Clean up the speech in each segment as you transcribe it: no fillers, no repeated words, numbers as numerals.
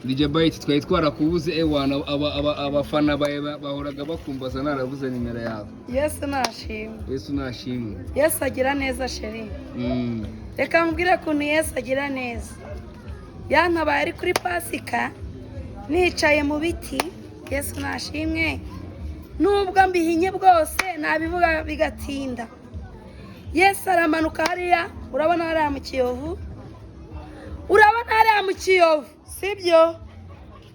DJ Byte twari twarakubuze ewana abafana bahoraga bakumbaza narabuze nimero yawe. Yesu nashimwe. Yesu nashimwe. Yesu agira neza sheri. Reka mbwire kuntu Yesu agira neza. Yantabaye ari kuri Pasika nicaye mu biti. Yesu nashimwe. Nubwo mbihinye bwose nabivuga bigatinda. Yesu aramanuka hariya, urabona hariya mu Kiyovu. Urabona hariya mu Kiyovu, sibyo?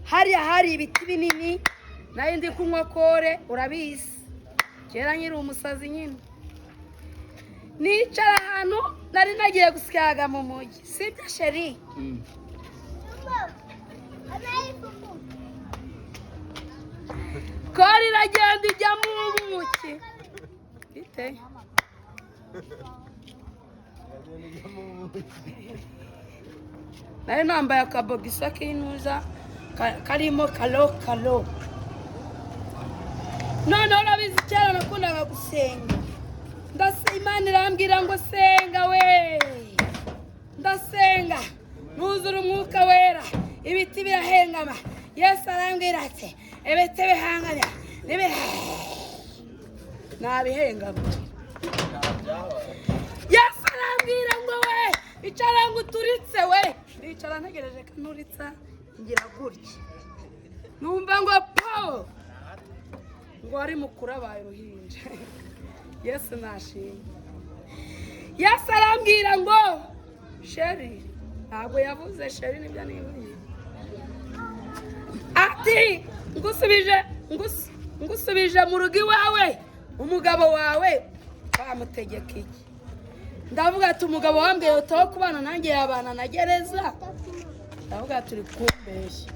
Hariya hari ibiti binini, nayo ndi kunywa kore, urabizi. Kera nkiri umusazi nyine. Nicara ahantu nari nagiye gusyaga mu mujyi, sibyo sheri? Kore iragenda ijya mu buki. Ite? Nari nambaye akabogisa k'inuza karimo kalo. None urabizi cyane nakundaga gusenga. Imana irambwira ngo senga we. Ndasenga. Nuzura umwuka wera. Ibiti birahengama. Yesu arambwira ati ibiti bihanganya. Nabihengama. Yesu arambwira ngo we icara ngo uturitse we. Ndicara ntegereje kanuritsa ngira gutya. Numva ngo po. Ngo ari mukuru abaye ruhinja. Yesu nashimye. Yesu arambwira ngo sheri ntabwo yavuze sheri nibyo nibuye. Ati ngusubije mu rugo iwawe umugabo wawe bamutegeka iki? Ndavuga ati umugabo wambwiye utaho kubana nanjye yabana na gereza. Ndavuga turi kumbeshya.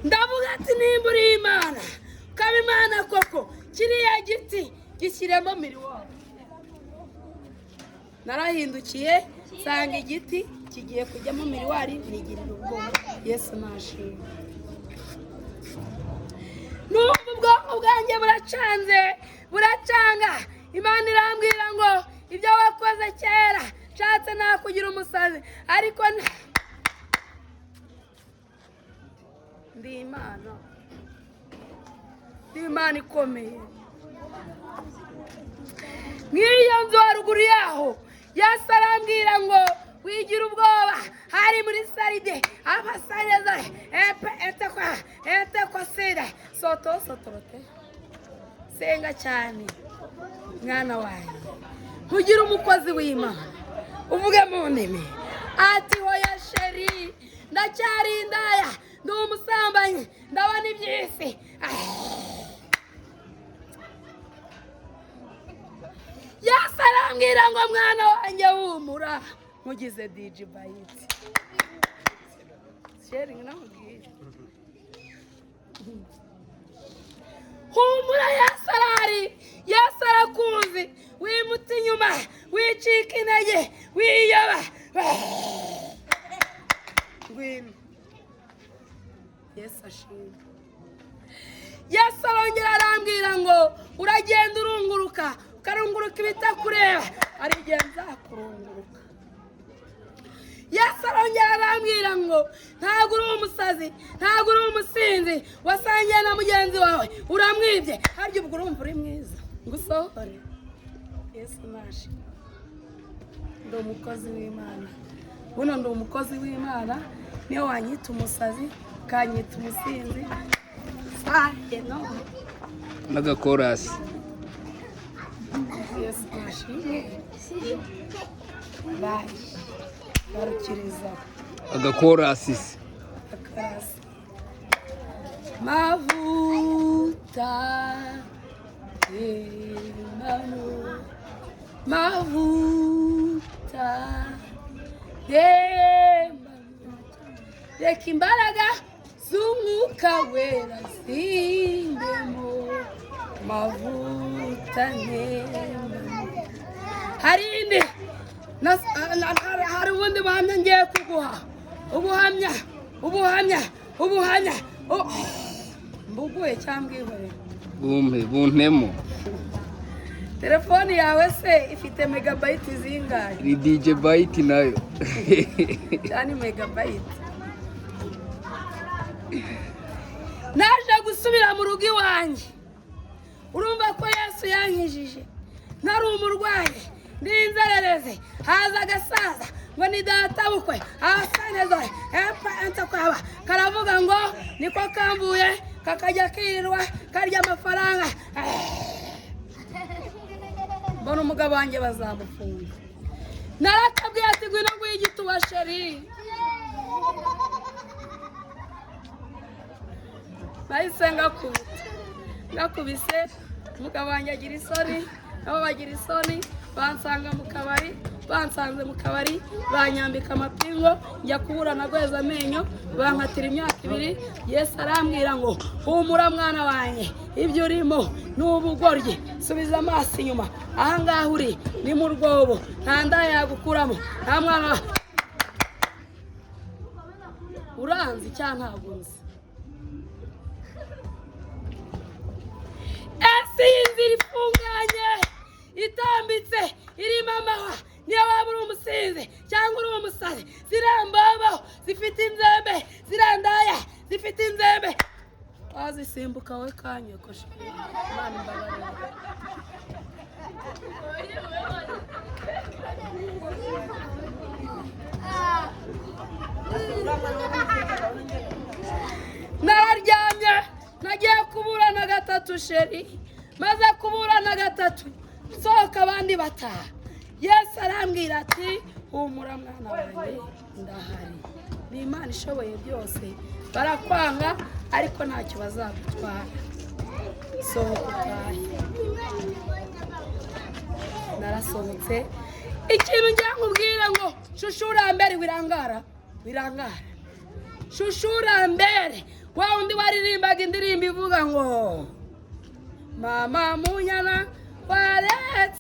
Ndavuga ati nimba uri Imana ukaba Imana koko kiriya giti gishyiremo miriwari. Narahindukiye nsanga igiti kigiye kujyamo miriwari nigirira ubwoba. Yesu nashimye. Numva ubwonko bwanjye buracanga. Imana irambwira ngo ibyo wakoze kera nshatse nakugira umusazi ariko ndi Imana ikomeye. Nk'iyo nzu haruguru yaho Yesu arambwira ngo wigira ubwoba hari muri saride abasareza ete kwa sida sotorote senga cyane mwana wanjye kugira umukozi w'Imana uvuge mu ndimi ati hoya sheri ndacyari indaya ndi umusambanyi ndabona ibyisi. Yesu arambwira ngo mwana wanjye humura mugize DJ Byte. Sheri ngamubwira. Humura Yesu arari. Yesu arakuzi. Wimuta inyuma, wicika intege, wiyoba. Ngwino. Yesu ashimwe. Yesu arongera arambwira ngo uragenda urunguruka. Karunguruka ibitakureba arigenza kurunguruka. Yesu arongera arambwira ngo ntabwo uri umusazi ntabwo uri umusinzi wasangiye na mugenzi wawe uramwibye harya ubwo urumva uri mwiza ngusohore. Yesu nashimye. Ndi umukozi w'Imana. Buno ndi umukozi w'Imana niyo wanyita umusazi kanyita umusinzi sahe no n'agakorasi. Yesu nashimye. Bye. Barukiriza. Agakorasi. Akarasi. Mavuta. Mavuta. Reka imbaraga z'umwuka wera zindemo. Mavuta harinde hari ubundi buhamya ngiye kuguha. Ubuhamya mbuguye cyangwa ihore buntemo. telefoni yawe se ifite megabyte zingahe? Ni DJ byte nayo. Cyane megabyte. Naje gusubira mu rugo iwanjye. Urumva ko Yesu yankijije. Nari umurwayi, ndi inzerereze, haza agasaza ngo ni data bukwe, abasaneza enta kwaba karavuga ngo niko kambuye kakajya kirirwa karya amafaranga. Mbona umugabo wanjye bazamufunga. Narakabwiye ati ngwino ngwigituba sheri. Bahise ngakubise umugabo wanjye agira isoni, nabo bagira isoni, bansanze mu kabari, banyambika amapingo, njya kuburana gweza amenyo, bankatira imyaka 2. Yesu arambwira ngo humura mwana wanjye, ibyo urimo n'ubugoryi, subiza amaso inyuma, aha ngaho uri ni mu rwobo, nta ndaya yagukuramo, nta mwana uranzi cyangwa ntabwo nzi. Esi inzira ifunganye itambitse irimo amahwa, niyo waba uri umusinzi cyangwa uri umusazi, zirambabaho zifite inzembe, zirandaya zifite inzembe, wazisimbuka we kanyekoshe. Imana imbabarire. Nararyamye nagiye kuburana 3 sheri, maze kuburana 3 sohoka abandi bataha. Yesu arambwira ati humura mwana wanjye ndahari, ni Imana ishoboye byose, barakwanga ariko ntacyo bazagutwara, sohoka utahe. Narasohotse, ikintu njya nkubwira ngo shushura mbere wirangara, shushura mbere. Wa undi waririmbaga indirimbo ivuga ngo mama munyana waretse